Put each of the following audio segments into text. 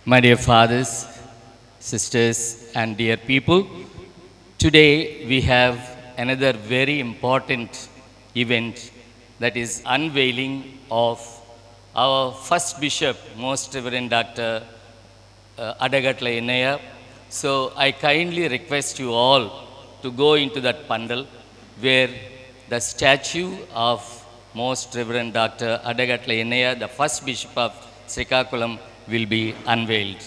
My dear fathers, sisters, and dear people, today we have another very important event, that is unveiling of our first bishop, Most Reverend Dr. Adagatla Innaya. So I kindly request you all to go into that pandal where the statue of Most Reverend Dr. Adagatla Innaya, the first bishop of Srikakulam, will be unveiled.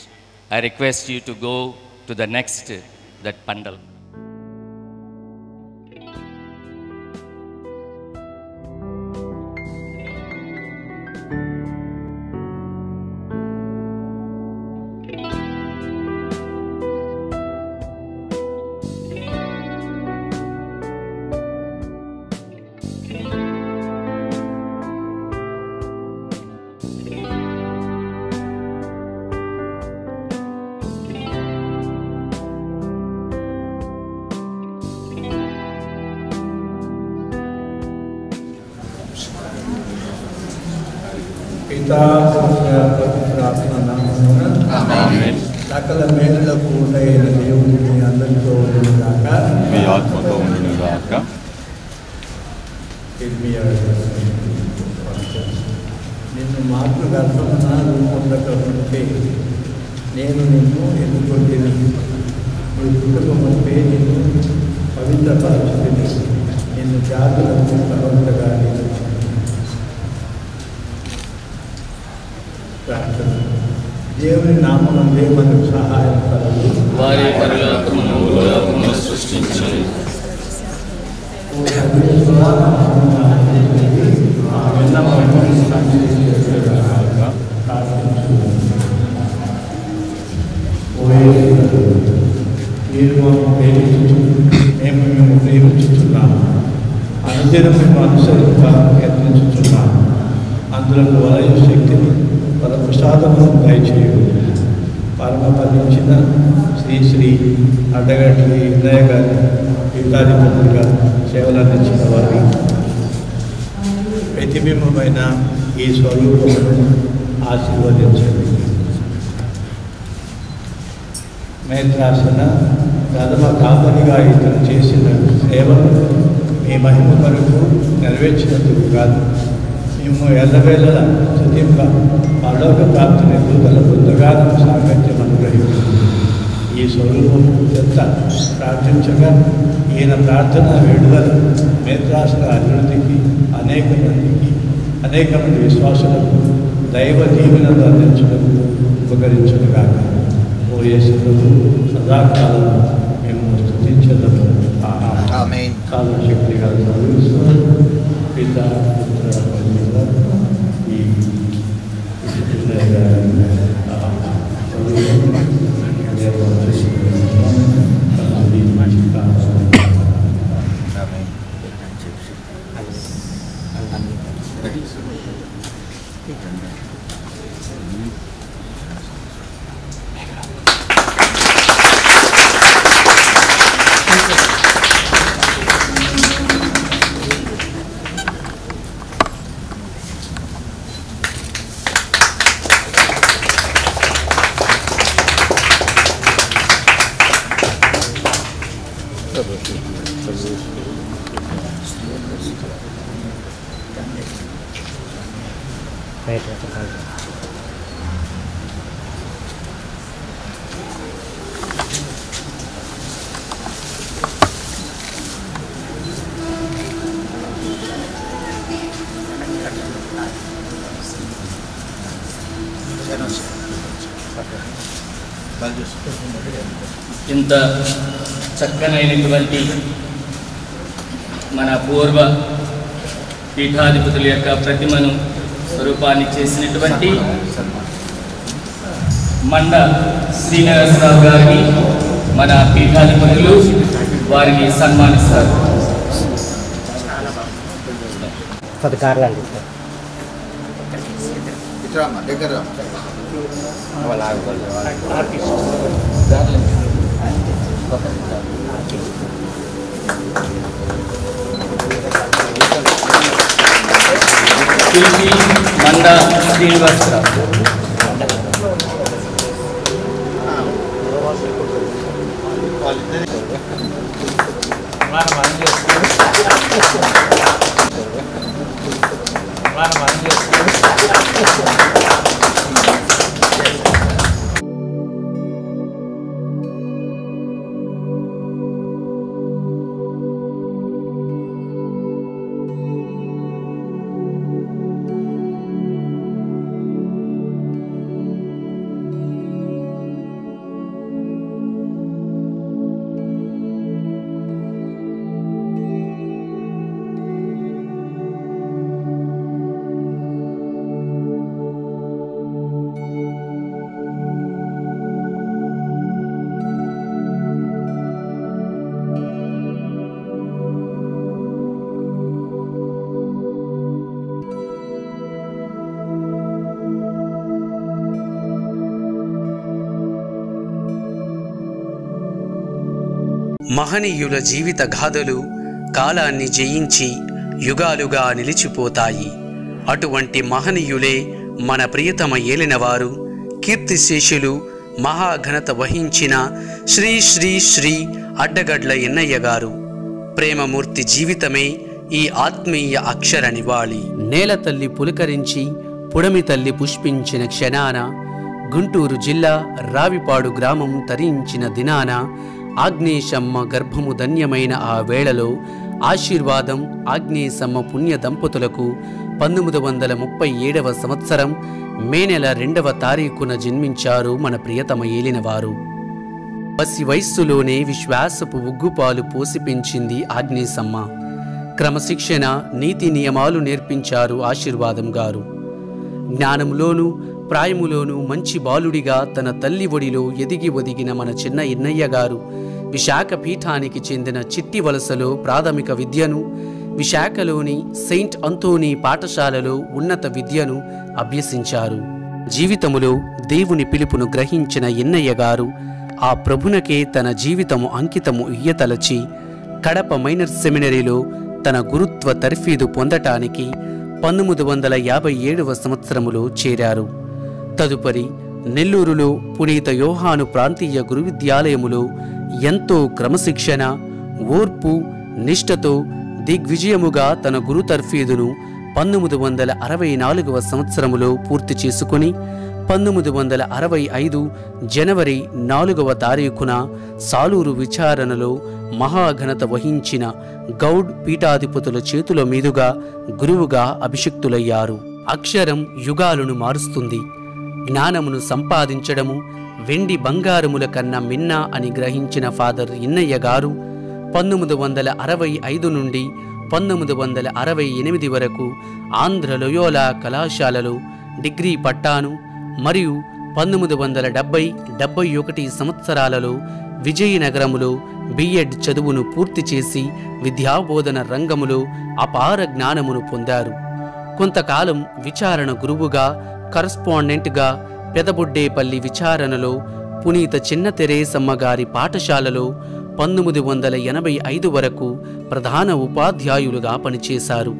I request you to go to the next, that pandal. సకల మేలులకు ఉండైన దేవుని మీ అందరితో ఉండుగాక, మీ ఆత్మతో ఉండుగాక. నిన్ను మాతృగర్భమున రూపొందక ఉంటే నేను నిన్ను ఎన్నుకొంటిని, నీ కుటుంబముపై నిన్ను పవిత్రపరచుకుని నిన్ను జాతులకు ప్రవర్తగా ప్రార్థన. దేవుని నామమునందే మనకు సహాయం కలదు. వారి పరలోకమును సృష్టించి మేము ప్రేమించుతున్నాము, అనుదినం మేము అనుసరించ యత్నించుతున్నాము. అందులో వలయ శక్తిని ప్రసాదమును దయచేయు. పరమపదించిన శ్రీ అడ్డగట్ల ఇన్నయ్య గారి పీఠాధిపతులుగా సేవలు అందించిన వారి ప్రతిబింబమైన ఈ స్వరూపమును ఆశీర్వదించండి. మేత్రాసన ప్రథమ కాపరిగా ఇతను చేసిన సేవను మీ మహిమ కొరకు నెరవేర్చినందుకు కాదు, మేము ఎల్లవేళలా స్తుతింప పరలోక ప్రాప్తిని దూతల బృందగానం సామర్థ్యం అనుగ్రహించింది. ఈ స్వరూపం చెత్త ప్రార్థించగా ఈయన ప్రార్థన వేడుదల మేత్రాసన అభివృద్ధికి అనేక మంది విశ్వాసులకు దైవ దీవెనలు అందించడం ఉపకరించుగాక. ఓ యేసు ప్రభువు, సదాకాలం మేము స్తుతించదము. కాలశక్తి గల పిత పుత్ర పవిత్ర ఈ ఇంత చక్కనైనటువంటి మన పూర్వ పీఠాధిపతుల యొక్క ప్రతిమను స్వరూపాన్ని చేసినటువంటి మండ శ్రీనివాసరావు గారిని మన పీఠాధిపతులు వారిని సన్మానిస్తారు. శిల్పి మండ శ్రీనివాసరావు. మహనీయుల జీవిత గాథలు కాలాన్ని జయించి యుగాలుగా నిలిచిపోతాయి. అటువంటి మహనీయులే మన ప్రియతమ ఏలినవారు, కీర్తిశేషులు, మహాఘనత వహించిన శ్రీ శ్రీ శ్రీ అడ్డగడ్ల ఎన్నయ్య గారు. ప్రేమమూర్తి జీవితమే ఈ ఆత్మీయ అక్షర నివాళి. నేల తల్లి పులకరించి పుడమి తల్లి పుష్పించిన క్షణాన, గుంటూరు జిల్లా రావిపాడు గ్రామం తరించిన దినాన, ఆగ్నేశమ్మ గర్భము ధన్యమైన ఆ వేళలో ఆశీర్వాదం ఆగ్నేశమ్మ పుణ్య దంపతులకు 1937వ సంవత్సరం మే నెల 2వ తారీఖున జన్మించారు మన ప్రియతమ ఏలినవారు. పసి వయస్సులోనే విశ్వాసపు ఉగ్గుపాలు పోసి పెంచింది ఆగ్నేశమ్మ. క్రమశిక్షణ నీతి నియమాలు నేర్పించారు ఆశీర్వాదం గారు. జ్ఞానంలోనూ ప్రాయములోనూ మంచి బాలుడిగా తన తల్లి ఒడిలో ఎదిగి ఒదిగిన మన చిన్న ఎన్నయ్య గారు విశాఖ పీఠానికి చెందిన చిట్టి వలసలో ప్రాథమిక విద్యను, విశాఖలోని సెయింట్ అంతోనీ పాఠశాలలో ఉన్నత విద్యను అభ్యసించారు. జీవితములో దేవుని పిలుపును గ్రహించిన ఎన్నయ్య గారు ఆ ప్రభునకే తన జీవితము అంకితము ఇయ్యతలచి కడప మైనర్ సెమినరీలో తన గురుత్వ తర్ఫీదు పొందటానికి 1957వ సంవత్సరములో చేరారు. తదుపరి నెల్లూరులో పునీత యోహాను ప్రాంతీయ గురువిద్యాలయములో ఎంతో క్రమశిక్షణ, ఓర్పు, నిష్ఠతో దిగ్విజయముగా తన గురు తర్ఫీదును 1964వ సంవత్సరములో పూర్తి చేసుకుని 1965 జనవరి 4వ తారీఖున సాలూరు విచారణలో మహాఘనత వహించిన గౌడ్ పీఠాధిపతుల చేతుల మీదుగా గురువుగా అభిషిక్తులయ్యారు. అక్షరం యుగాలను మారుస్తుంది. జ్ఞానమును సంపాదించడము వెండి బంగారముల కన్నా మిన్న అని గ్రహించిన ఫాదర్ ఎన్నయ్య గారు 1965 నుండి 1968 వరకు ఆంధ్ర లోయోలా కళాశాలలో డిగ్రీ పట్టాను మరియు 1970-71 సంవత్సరాలలో విజయనగరములో బిఎడ్ చదువును పూర్తి చేసి విద్యాబోధన రంగములో అపార జ్ఞానమును పొందారు. కొంతకాలం విచారణ గురువుగా, కరస్పాండెంట్గా పెదబొడ్డేపల్లి విచారణలో పునీత చిన్న తెరేసమ్మ గారి పాఠశాలలో 1985 వరకు ప్రధాన ఉపాధ్యాయులుగా పనిచేశారు.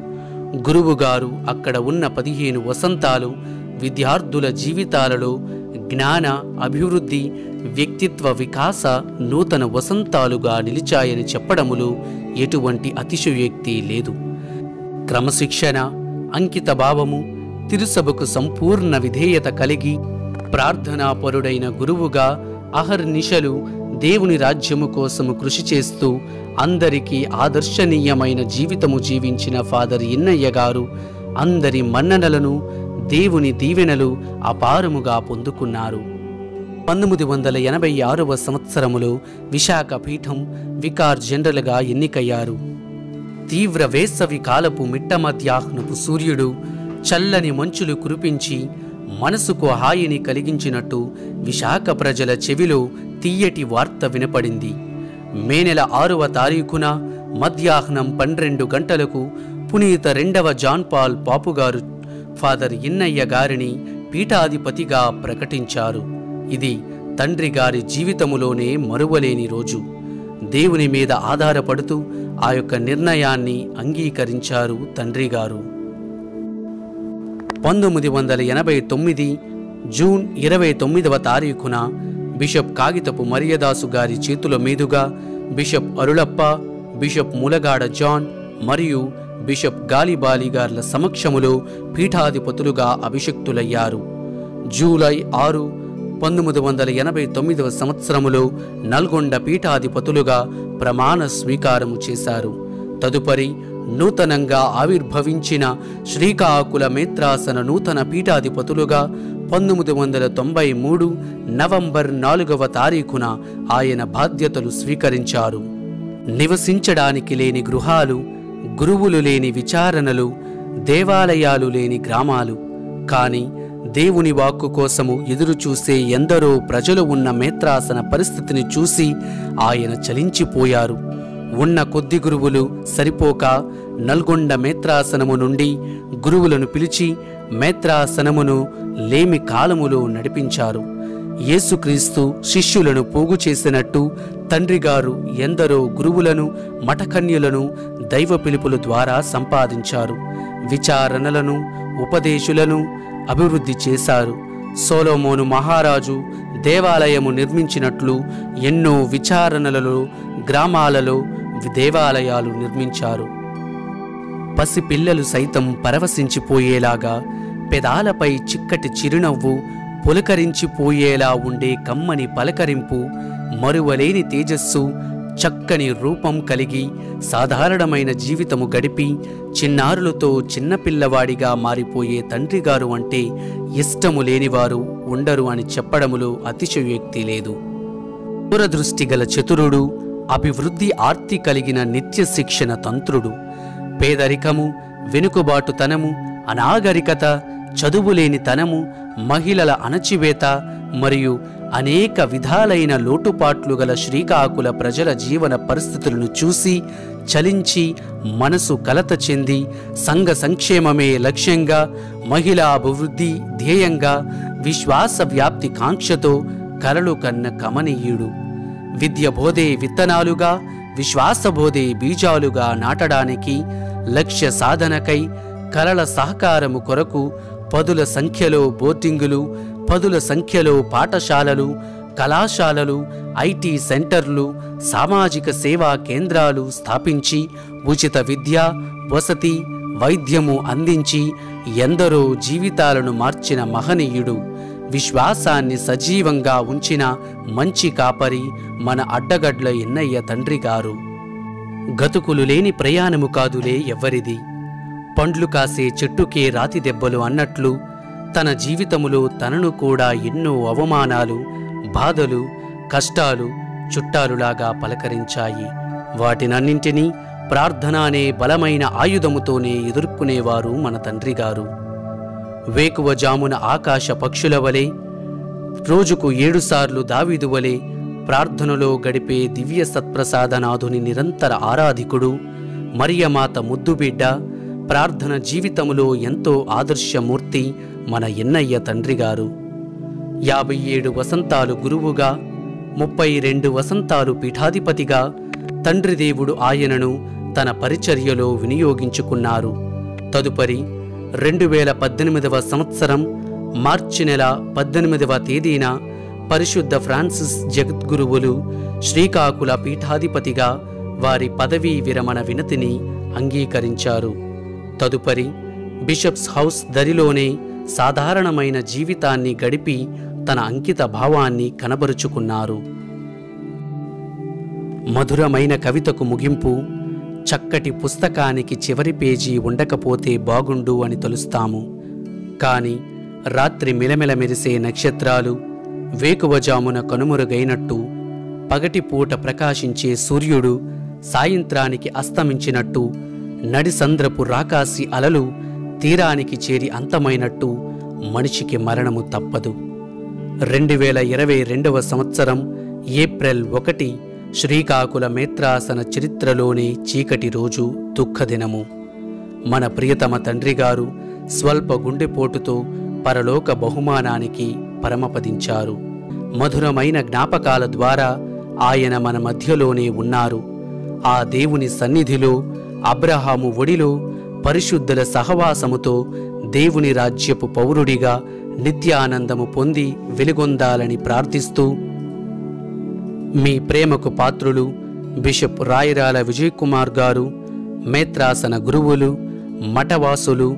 గురువుగారు అక్కడ ఉన్న 15 వసంతాలు విద్యార్థుల జీవితాలలో జ్ఞాన అభివృద్ధి, వ్యక్తిత్వ వికాస నూతన వసంతాలుగా నిలిచాయని చెప్పడములో ఎటువంటి అతిశయోక్తి లేదు. క్రమశిక్షణ, అంకిత భావము, తిరుసభకు సంపూర్ణ విధేయత కలిగి ప్రార్థనాపరుడైన గురువుగా అహర్నిశలు దేవుని రాజ్యము కోసము కృషి చేస్తూ అందరికీ ఆదర్శనీయమైన జీవితము జీవించిన ఫాదర్ ఎన్నయ్య గారు అందరి మన్ననలను, దేవుని దీవెనలు అపారముగా పొందుకున్నారు. 1986వ సంవత్సరములో విశాఖ పీఠం వికార్ జనరల్గా ఎన్నికయ్యారు. తీవ్ర వేసవి కాలపు మిట్ట మధ్యాహ్నపు సూర్యుడు చల్లని మంచులు కురిపించి మనసుకు హాయిని కలిగించినట్టు విశాఖ ప్రజల చెవిలో తీయటి వార్త వినపడింది. మే నెల 6వ తారీఖున మధ్యాహ్నం 12 గంటలకు పునీత 2వ జాన్ పాల్ పాపుగారు ఫాదర్ ఎన్నయ్య గారిని పీఠాధిపతిగా ప్రకటించారు. ఇది తండ్రి గారి జీవితములోనే మరువలేని రోజు. దేవుని మీద ఆధారపడుతూ ఆ యొక్క నిర్ణయాన్ని అంగీకరించారు తండ్రి గారు. 1989 జూన్ 29వ తారీఖున బిషప్ కాగితపు మరియదాసు గారి చేతుల మీదుగా బిషప్ అరుళప్ప, బిషప్ ములగాడ జాన్ మరియు బిషప్ గాలిబాలి గార్ల సమక్షములో పీఠాధిపతులుగా అభిషిక్తులయ్యారు. జూలై 6, 1989 సంవత్సరములో నల్గొండ పీఠాధిపతులుగా ప్రమాణ స్వీకారము చేశారు. తదుపరి నూతనంగా ఆవిర్భవించిన శ్రీకాకుళ మేత్రాసన నూతన పీఠాధిపతులుగా 1993 నవంబర్ 4వ తారీఖున ఆయన బాధ్యతలు స్వీకరించారు. నివసించడానికి లేని గృహాలు, గురువులు లేని విచారణలు, దేవాలయాలు లేని గ్రామాలు, కానీ దేవుని వాక్కు కోసము ఎదురుచూసే ఎందరో ప్రజలు ఉన్న మేత్రాసన పరిస్థితిని చూసి ఆయన చలించిపోయారు. ఉన్న కొద్ది గురువులు సరిపోక నల్గొండ మేత్రాసనము నుండి గురువులను పిలిచి మేత్రాసనమును లేమి కాలములో నడిపించారు. యేసుక్రీస్తు శిష్యులను పోగు చేసినట్టు తండ్రిగారు ఎందరో గురువులను, మఠకన్యులను దైవ పిలుపుల ద్వారా సంపాదించారు. విచారణలను, ఉపదేశులను అభివృద్ధి చేశారు. సొలొమోను మహారాజు దేవాలయము నిర్మించినట్లు ఎన్నో విచారణలలో, గ్రామాలలో దేవాలయాలు నిర్మించారు. పసిపిల్లలు సైతం పరవశించిపోయేలాగా పెదాలపై చిక్కటి చిరునవ్వు, పులకరించిపోయేలా ఉండే కమ్మని పలకరింపు, మరువలేని తేజస్సు, చక్కని రూపం కలిగి సాధారణమైన జీవితము గడిపి చిన్నారులతో చిన్నపిల్లవాడిగా మారిపోయే తండ్రిగారు అంటే ఇష్టము లేనివారు ఉండరు అని చెప్పడములో అతిశయోక్తి లేదు. దూరదృష్టి గల చతురుడు, అభివృద్ధి ఆర్తి కలిగిన నిత్య శిక్షణ తంత్రుడు. పేదరికము, వెనుకబాటుతనము, అనాగరికత, చదువులేని తనము, మహిళల అణచివేత మరియు అనేక విధాలైన లోటుపాట్లు గల శ్రీకాకుళ ప్రజల జీవన పరిస్థితులను చూసి చలించి మనసు కలత చెంది సంఘ సంక్షేమమే లక్ష్యంగా, మహిళా అభివృద్ధి ధ్యేయంగా, విశ్వాస వ్యాప్తి కాంక్షతో కలలు కన్న కమనీయుడు. విద్య బోధే విత్తనాలుగా, విశ్వాసబోధే బీజాలుగా నాటడానికి, లక్ష్య సాధనకై కలల సహకారము కొరకు పదుల సంఖ్యలో బోటింగులు, పదుల సంఖ్యలో పాఠశాలలు, కళాశాలలు, ఐటీ సెంటర్లు, సామాజిక సేవా కేంద్రాలు స్థాపించి ఉచిత విద్య, వసతి, వైద్యము అందించి ఎందరో జీవితాలను మార్చిన మహనీయుడు. విశ్వాసాన్ని సజీవంగా ఉంచిన మంచి కాపరి మన అడ్డగడ్ల ఎన్నయ్య తండ్రిగారు. గతుకులు లేని ప్రయాణము కాదులే ఎవ్వరిది, పండ్లు కాసే చెట్టుకే రాతి దెబ్బలు అన్నట్లు తన జీవితములో తనను కూడా ఎన్నో అవమానాలు, బాధలు, కష్టాలు చుట్టాలులాగా పలకరించాయి. వాటినన్నింటినీ ప్రార్థన అనే బలమైన ఆయుధముతోనే ఎదుర్కొనేవారు మన తండ్రిగారు. వేకువజామున ఆకాశ పక్షుల వలె, రోజుకు 7 సార్లు దావీదు వలె ప్రార్థనలో గడిపే దివ్య సత్ప్రసాదనాథుని నిరంతర ఆరాధికుడు, మరియమాత ముద్దుబిడ్డ, ప్రార్థన జీవితములో ఎంతో ఆదర్శమూర్తి మన ఎన్నయ్య తండ్రిగారు. 57 వసంతాలు గురువుగా, 32 వసంతాలు పీఠాధిపతిగా తండ్రిదేవుడు ఆయనను తన పరిచర్యలో వినియోగించుకున్నారు. తదుపరి 2018వ సంవత్సరం మార్చి నెల 18వ తేదీన పరిశుద్ధ ఫ్రాన్సిస్ జగద్గురువులు శ్రీకాకుళ పీఠాధిపతిగా వారి పదవీ విరమణ వినతిని అంగీకరించారు. తదుపరి బిషప్స్ హౌస్ దరిలోనే సాధారణమైన జీవితాన్ని గడిపి తన అంకిత భావాన్ని కనబరుచుకున్నారు. మధురమైన కవితకు ముగింపు, చక్కటి పుస్తకానికి చివరి పేజీ ఉండకపోతే బాగుండు అని తలుస్తాము. కాని రాత్రి మిలమిల మెరిసే నక్షత్రాలు వేకువజామున కనుమరుగైనట్టు, పగటిపూట ప్రకాశించే సూర్యుడు సాయంత్రానికి అస్తమించినట్టు, నడిసంద్రపు రాకాసి అలలు తీరానికి చేరి అంతమైనట్టు మనిషికి మరణము తప్పదు. 2022వ సంవత్సరం ఏప్రిల్ 1 శ్రీకాకుళ మేత్రాసన చరిత్రలోనే చీకటి రోజు, దుఃఖదినము. మన ప్రియతమ తండ్రిగారు స్వల్ప గుండెపోటుతో పరలోక బహుమానానికి పరమపదించారు. మధురమైన జ్ఞాపకాల ద్వారా ఆయన మన మధ్యలోనే ఉన్నారు. ఆ దేవుని సన్నిధిలో, అబ్రహాము ఒడిలో, పరిశుద్ధుల సహవాసముతో దేవుని రాజ్యపు పౌరుడిగా నిత్యానందము పొంది వెలుగొందాలని ప్రార్థిస్తూ మీ ప్రేమకు పాత్రులు బిషప్ రాయరాల విజయ్ కుమార్ గారు, మేత్రాసన గురువులు, మఠవాసులు,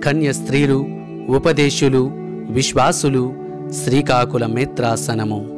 కన్య స్త్రీలు, ఉపదేశులు, విశ్వాసులు, శ్రీకాకుళ మేత్రాసనము.